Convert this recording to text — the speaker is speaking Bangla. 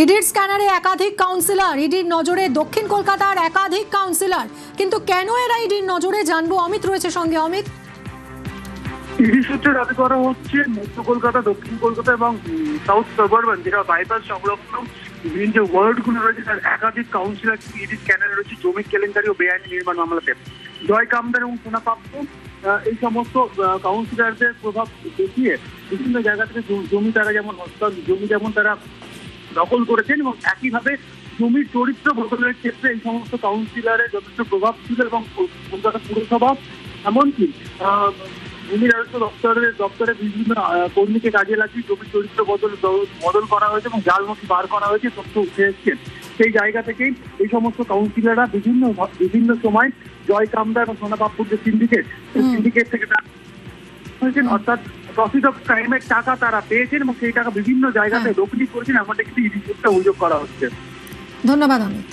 ইডির স্ক্যানারে একাধিক কাউন্সিলর, ইডির নজরে দক্ষিণ কলকাতার একাধিক কাউন্সিলর, কিন্তু কেন এরা ইডির নজরে জানবো। অমিত রয়েছে সঙ্গে। অমিত, ইডি সূত্রে দাবি করা হচ্ছে মধ্য কলকাতা, দক্ষিণ কলকাতা এবং সাউথ সাবারবান, যেটা বাইপাস সংলগ্ন বিভিন্ন যে ওয়ার্ডগুলো রয়েছে তার একাধিক কাউন্সিলর ইডি স্ক্যানারে রয়েছে জমি কেলেঙ্কারি ও বেআইনি নির্মাণ মামলাতে। জয় কামদার এবং সোনা প্রাপ্ত এই সমস্ত কাউন্সিলরদের প্রভাব দেখিয়ে বিভিন্ন জায়গা থেকে জমি তারা যেমন তারা দখল করেছেন এবং একইভাবে জমির চরিত্র বদলের ক্ষেত্রে এই সমস্ত কাউন্সিলরের যথেষ্ট প্রভাব ছিল এবং কলকাতা পুরসভা এমনকি ভূমি রাজস্ব দপ্তরে বিভিন্ন কর্মীকে কাজে লাগিয়ে জমির চরিত্র বদল করা হয়েছে এবং জালমুখী বার করা হয়েছে, তথ্য উঠে এসছে। সেই জায়গা থেকেই এই সমস্ত কাউন্সিলররা বিভিন্ন সময় জয় কামদা এবং সোনা পাপ্পুর যে সিন্ডিকেট থেকে অর্থাৎ প্রফিট অফ ক্রাইমের টাকা তারা পেয়েছেন এবং সেই টাকা বিভিন্ন জায়গাতে দখল করেছেন, এমনটা কিন্তু ইডি সূত্রে অভিযোগ করা হচ্ছে। ধন্যবাদ অমিত।